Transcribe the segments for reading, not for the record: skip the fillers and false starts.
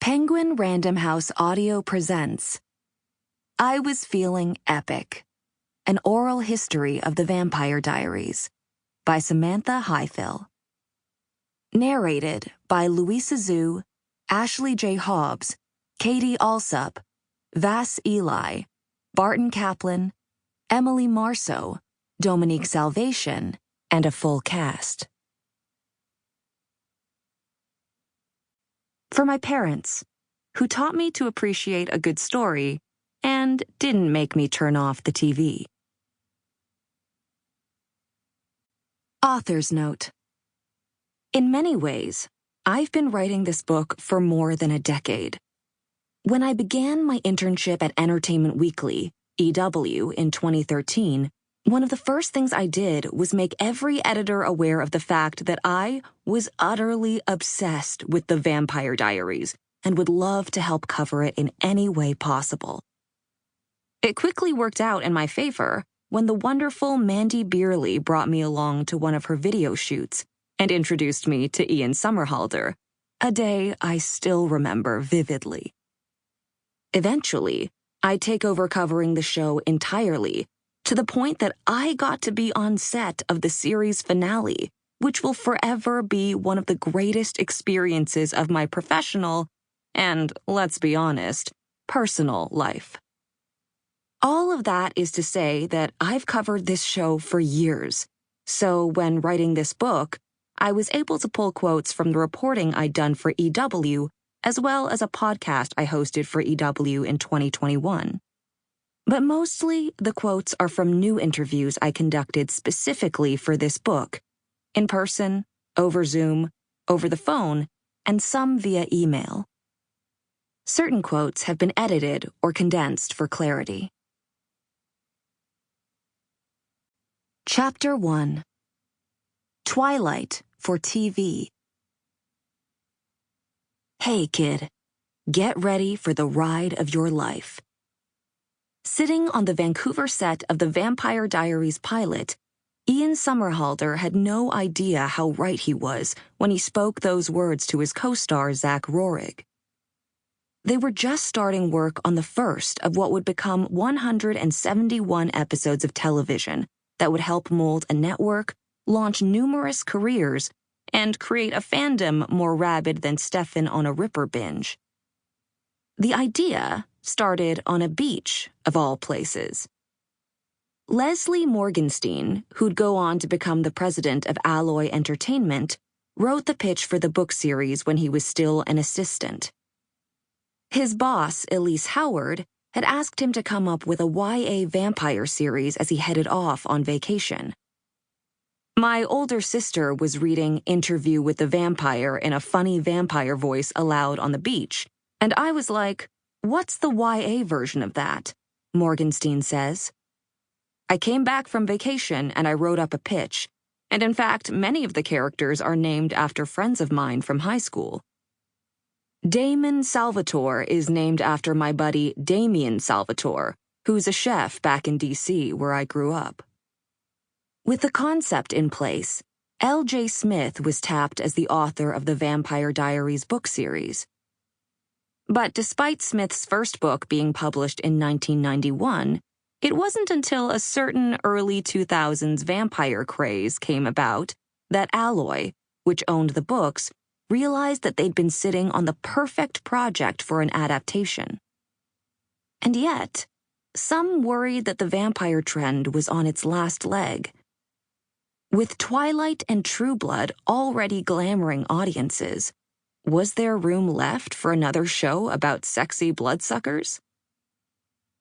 Penguin Random House Audio presents I Was Feeling Epic, an oral history of the Vampire Diaries by Samantha Highfill. Narrated by Louisa, Ashley J. Hobbs, Katie Allsup, Vas Eli, Barton Caplan, Emily Marso, Dominique Salvacion, and a full cast. For my parents, who taught me to appreciate a good story and didn't make me turn off the TV. Author's note. In many ways, I've been writing this book for more than a decade. When I began my internship at Entertainment Weekly, EW, in 2013, one of the first things I did was make every editor aware of the fact that I was utterly obsessed with the Vampire Diaries and would love to help cover it in any way possible. It quickly worked out in my favor when the wonderful Mandy Beerley brought me along to one of her video shoots and introduced me to Ian Somerhalder, a day I still remember vividly. Eventually, I'd take over covering the show entirely, to the point that I got to be on set of the series finale, which will forever be one of the greatest experiences of my professional and, let's be honest, personal life. All of that is to say that I've covered this show for years, so when writing this book, I was able to pull quotes from the reporting I'd done for EW, as well as a podcast I hosted for EW in 2021. But mostly, the quotes are from new interviews I conducted specifically for this book, in person, over Zoom, over the phone, and some via email. Certain quotes have been edited or condensed for clarity. Chapter 1. Twilight for TV. Hey, kid. Get ready for the ride of your life. Sitting on the Vancouver set of the Vampire Diaries pilot, Ian Somerhalder had no idea how right he was when he spoke those words to his co-star Zach Rohrig. They were just starting work on the first of what would become 171 episodes of television that would help mold a network, launch numerous careers, and create a fandom more rabid than Stefan on a Ripper binge. The idea started on a beach, of all places. Leslie Morgenstein, who'd go on to become the president of Alloy Entertainment, wrote the pitch for the book series when he was still an assistant. His boss, Elise Howard, had asked him to come up with a YA vampire series as he headed off on vacation. My older sister was reading Interview with the Vampire in a funny vampire voice aloud on the beach, and I was like, "What's the YA version of that?" Morgenstein says. I came back from vacation and I wrote up a pitch, and in fact, many of the characters are named after friends of mine from high school. Damon Salvatore is named after my buddy Damien Salvatore, who's a chef back in DC where I grew up. With the concept in place, L.J. Smith was tapped as the author of the Vampire Diaries book series. But despite Smith's first book being published in 1991, it wasn't until a certain early 2000s vampire craze came about that Alloy, which owned the books, realized that they'd been sitting on the perfect project for an adaptation. And yet, some worried that the vampire trend was on its last leg. With Twilight and True Blood already glamoring audiences, was there room left for another show about sexy bloodsuckers?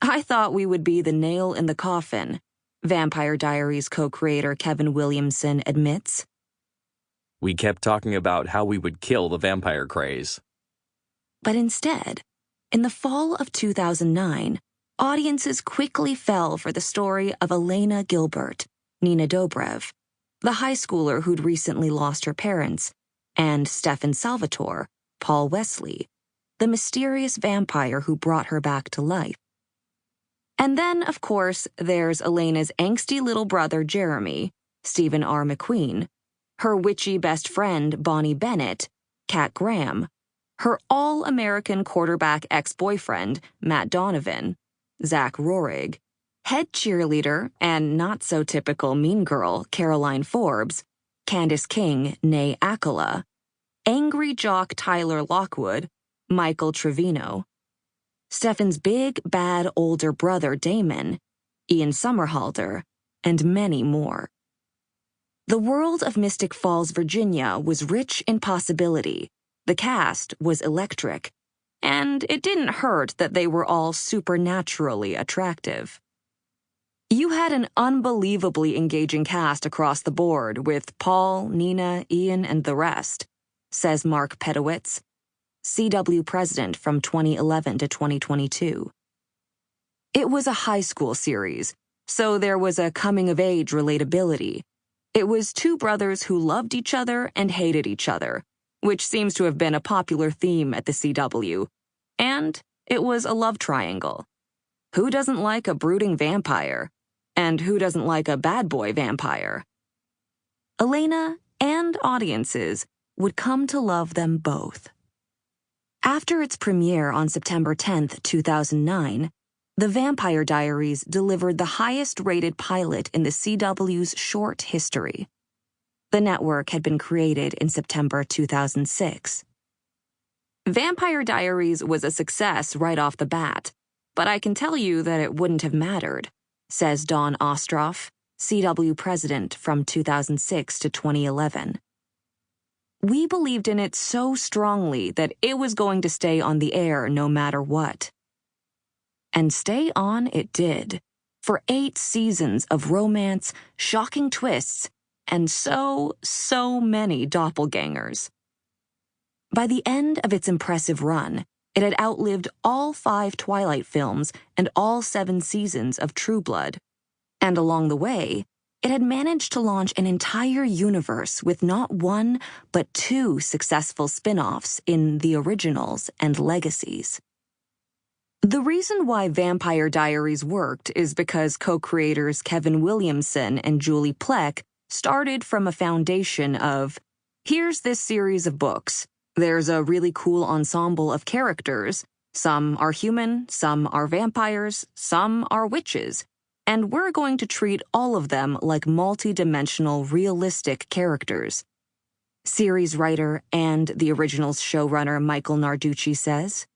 I thought we would be the nail in the coffin, Vampire Diaries co-creator Kevin Williamson admits. We kept talking about how we would kill the vampire craze. But instead, in the fall of 2009, audiences quickly fell for the story of Elena Gilbert, Nina Dobrev, the high schooler who'd recently lost her parents, and Stefan Salvatore, Paul Wesley, the mysterious vampire who brought her back to life. And then, of course, there's Elena's angsty little brother Jeremy, Stephen R. McQueen, her witchy best friend Bonnie Bennett, Kat Graham, Her all-American quarterback ex-boyfriend, Matt Donovan, Zach Rohrig, head cheerleader and not-so-typical mean girl, Caroline Forbes, Candace King, née Akala, angry jock Tyler Lockwood, Michael Trevino, Stefan's big, bad older brother Damon, Ian Somerhalder, and many more. The world of Mystic Falls, Virginia was rich in possibility. The cast was electric, and it didn't hurt that they were all supernaturally attractive. You had an unbelievably engaging cast across the board with Paul, Nina, Ian, and the rest, says Mark Pedowitz, CW president from 2011 to 2022. It was a high school series, so there was a coming-of-age relatability. It was two brothers who loved each other and hated each other, which seems to have been a popular theme at the CW. And it was a love triangle. Who doesn't like a brooding vampire? And who doesn't like a bad boy vampire? Elena and audiences would come to love them both. After its premiere on September 10, 2009, The Vampire Diaries delivered the highest-rated pilot in the CW's short history. The network had been created in September 2006. Vampire Diaries was a success right off the bat, but I can tell you that it wouldn't have mattered, says Dawn Ostroff, CW president from 2006 to 2011. We believed in it so strongly that it was going to stay on the air no matter what. And stay on it did, for 8 seasons of romance, shocking twists, and so many doppelgangers. By the end of its impressive run, it had outlived all 5 Twilight films and all 7 seasons of True Blood. And along the way, it had managed to launch an entire universe with not 1, but 2 successful spin-offs in The Originals and Legacies. The reason why Vampire Diaries worked is because co-creators Kevin Williamson and Julie Plec started from a foundation of, here's this series of books. There's a really cool ensemble of characters. Some are human, some are vampires, some are witches. And we're going to treat all of them like multi-dimensional, realistic characters. Series writer and The Originals showrunner Michael Narducci says,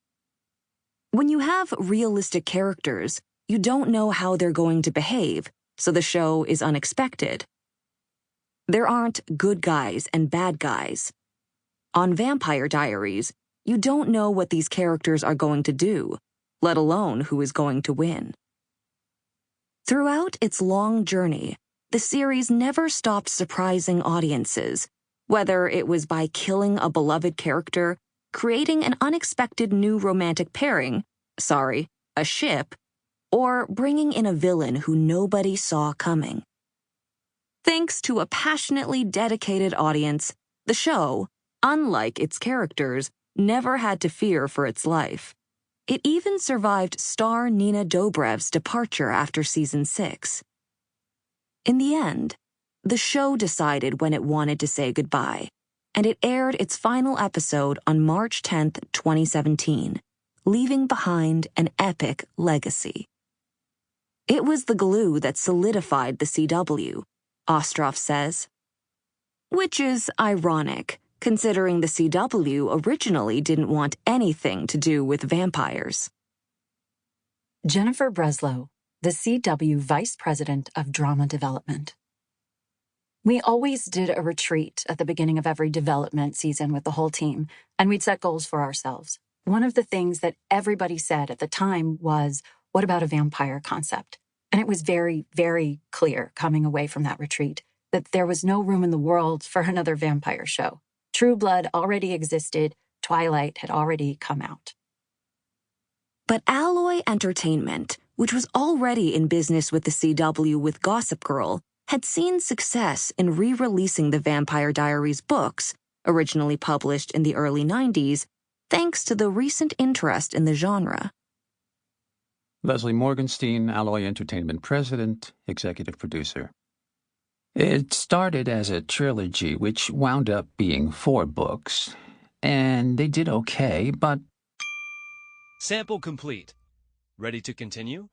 when you have realistic characters, you don't know how they're going to behave, so the show is unexpected. There aren't good guys and bad guys. On Vampire Diaries, you don't know what these characters are going to do, let alone who is going to win. Throughout its long journey, the series never stopped surprising audiences, whether it was by killing a beloved character, creating an unexpected new romantic pairing, a ship, or bringing in a villain who nobody saw coming. Thanks to a passionately dedicated audience, the show, unlike its characters, never had to fear for its life. It even survived star Nina Dobrev's departure after season 6. In the end, the show decided when it wanted to say goodbye, and it aired its final episode on March 10, 2017, leaving behind an epic legacy. It was the glue that solidified the CW, Ostroff says. Which is ironic, considering the CW originally didn't want anything to do with vampires. Jennifer Breslow, the CW Vice President of Drama Development. We always did a retreat at the beginning of every development season with the whole team, and we'd set goals for ourselves. One of the things that everybody said at the time was, what about a vampire concept? And it was very, very clear coming away from that retreat that there was no room in the world for another vampire show. True Blood already existed, Twilight had already come out. But Alloy Entertainment, which was already in business with the CW with Gossip Girl, had seen success in re-releasing the Vampire Diaries books, originally published in the early 90s, thanks to the recent interest in the genre. Leslie Morgenstein, Alloy Entertainment President, Executive Producer. It started as a trilogy which wound up being 4 books. and they did okay, but... Sample complete. Ready to continue?